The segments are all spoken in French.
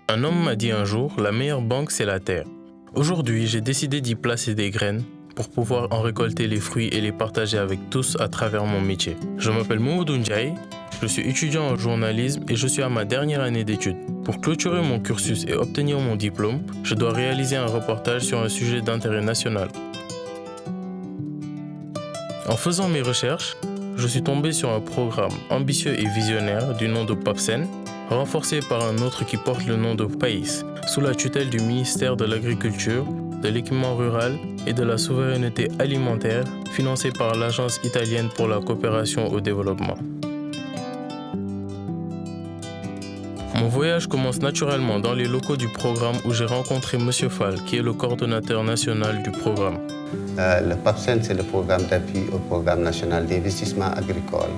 Un homme m'a dit un jour, la meilleure banque c'est la terre. Aujourd'hui, j'ai décidé d'y placer des graines pour pouvoir en récolter les fruits et les partager avec tous à travers mon métier. Je m'appelle Moumoudou Ndiaye, je suis étudiant en journalisme et je suis à ma dernière année d'études. Pour clôturer mon cursus et obtenir mon diplôme, je dois réaliser un reportage sur un sujet d'intérêt national. En faisant mes recherches, je suis tombé sur un programme ambitieux et visionnaire du nom de PAPSEN, renforcé par un autre qui porte le nom de PAIS, sous la tutelle du ministère de l'Agriculture, de l'Équipement rural et de la Souveraineté alimentaire, financé par l'Agence italienne pour la coopération au développement. Mon voyage commence naturellement dans les locaux du programme où j'ai rencontré M. Fall, qui est le coordonnateur national du programme. Le PAPSEN, c'est le programme d'appui au programme national d'investissement agricole.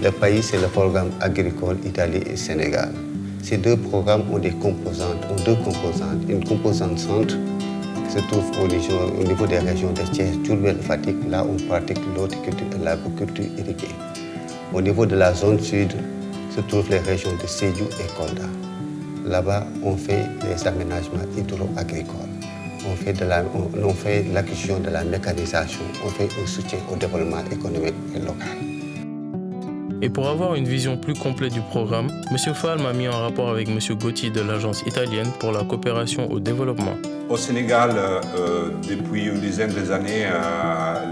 Le pays, c'est le programme agricole Italie et Sénégal. Ces deux programmes ont deux composantes. Une composante centre qui se trouve au niveau des régions de Thiès, Diourbel, Fatick, là où on pratique l'horticulture et l'arboriculture irriguée. Au niveau de la zone sud se trouvent les régions de Sédhiou et Kolda. Là-bas, on fait les aménagements hydro-agricoles. On fait l'acquisition de la mécanisation, on fait un soutien au développement économique et local. Et pour avoir une vision plus complète du programme, M. Fall m'a mis en rapport avec M. Gauthier de l'Agence italienne pour la coopération au développement. Au Sénégal, depuis une dizaine d'années,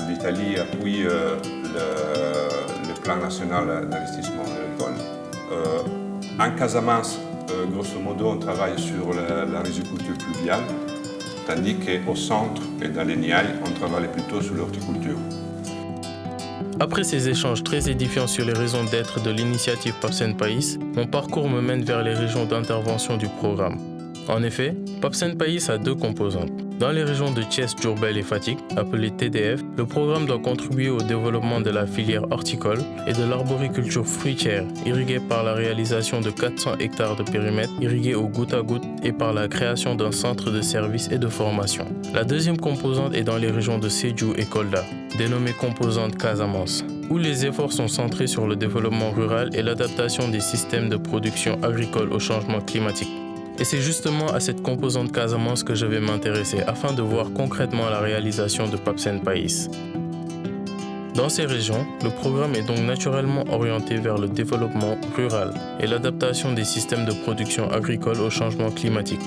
l'Italie appuie le plan national d'investissement agricole. En Casamance, grosso modo, on travaille sur la riziculture pluviale, tandis qu'au centre et dans les Niayes, on travaille plutôt sur l'horticulture. Après ces échanges très édifiants sur les raisons d'être de l'initiative PAPSEN PAIS, mon parcours me mène vers les régions d'intervention du programme. En effet, PAPSEN PAIS a deux composantes. Dans les régions de Thiès, Diourbel et Fatick, appelées TDF, le programme doit contribuer au développement de la filière horticole et de l'arboriculture fruitière, irriguée par la réalisation de 400 hectares de périmètre irrigués au goutte à goutte et par la création d'un centre de services et de formation. La deuxième composante est dans les régions de Sédhiou et Kolda, dénommée composante Casamance, où les efforts sont centrés sur le développement rural et l'adaptation des systèmes de production agricole au changement climatique. Et c'est justement à cette composante Casamance que je vais m'intéresser afin de voir concrètement la réalisation de PAPSEN PAIS. Dans ces régions, le programme est donc naturellement orienté vers le développement rural et l'adaptation des systèmes de production agricole au changement climatique.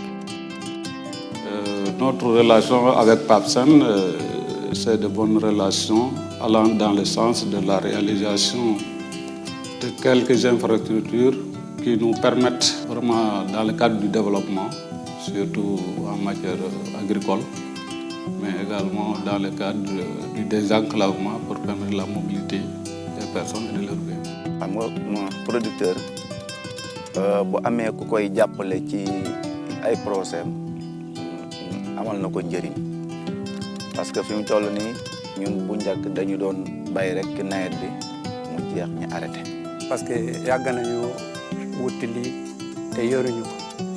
Notre relation avec PAPSEN, c'est de bonnes relations allant dans le sens de la réalisation de quelques infrastructures qui nous permettent vraiment dans le cadre du développement, surtout en matière agricole, mais également dans le cadre du désenclavement pour permettre la mobilité des personnes et de leurs biens. xam nga mon producteur bu amee ku koy jàppale ci ay projets amal na ko njëriñ parce que fi mu toll nii ñun bu njëkk dañu doon bay rek nawet bi mu jeex ñu arrêté. parce que yàgg nañu wuti lii te yoruñu ko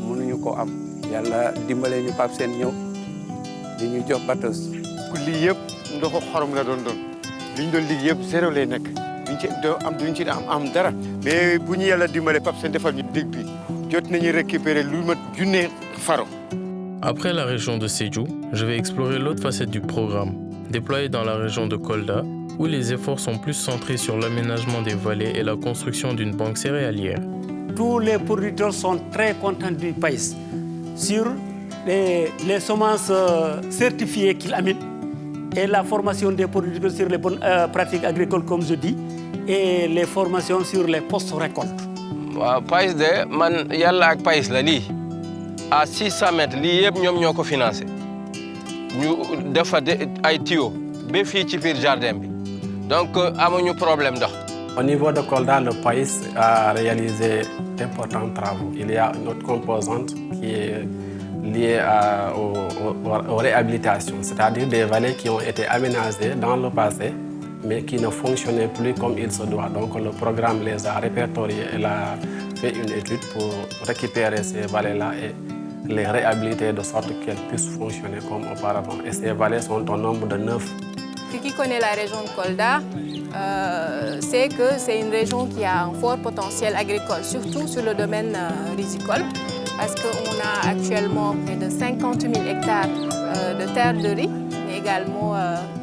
mënuñu ko am yàlla dimbale ñu PAPSEN ñëw di ñu jox bateau. lii yëpp ndoxu xorom la doon li ñu doon liggéey yëpp zéro lay nekk duñ ci am dara mais bu ñu yàlla dimbale PAPSEN defal ñu dég bi jot nañu récupérer lu mat junne faro. Après la région de Sédhiou, je vais explorer l'autre facette du programme, déployé dans la région de Kolda, où les efforts sont plus centrés sur l'aménagement des vallées et la construction d'une banque céréalière. Tous les producteurs sont très contents du pays sur les semences certifiées qu'ils amènent et la formation des producteurs sur les bonnes pratiques agricoles, comme je dis, et les formations sur les post-récoltes. Pays de man yalla ak pays la lii à 600 mètres lii yëpp ñoom ñoo ko financé ñu defa ay tuyaux ba fii ci biir jardin bi donc amuñu problème ndox. Au niveau de Kolda, le pays a réalisé d'importants travaux. Il y a une autre composante qui est liée aux réhabilitations, c'est-à-dire des vallées qui ont été aménagées dans le passé, mais qui ne fonctionnaient plus comme il se doit. Donc le programme les a répertoriées et a fait une étude pour récupérer ces vallées-là et les réhabiliter de sorte qu'elles puissent fonctionner comme auparavant. Et ces vallées sont au nombre de 9. Qui connaît la région de Kolda sait que c'est une région qui a un fort potentiel agricole, surtout sur le domaine rizicole. parce qu'on a actuellement près de 50 000 hectares de terres de riz, mais également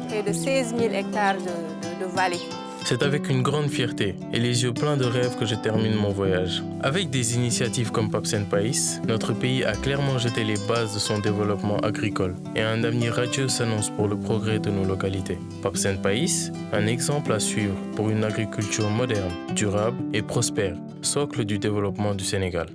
près de 16 000 hectares de vallées. C'est avec une grande fierté et les yeux pleins de rêves que je termine mon voyage. Avec des initiatives comme Papsen País, notre pays a clairement jeté les bases de son développement agricole et un avenir radieux s'annonce pour le progrès de nos localités. Papsen País, un exemple à suivre pour une agriculture moderne, durable et prospère, socle du développement du Sénégal.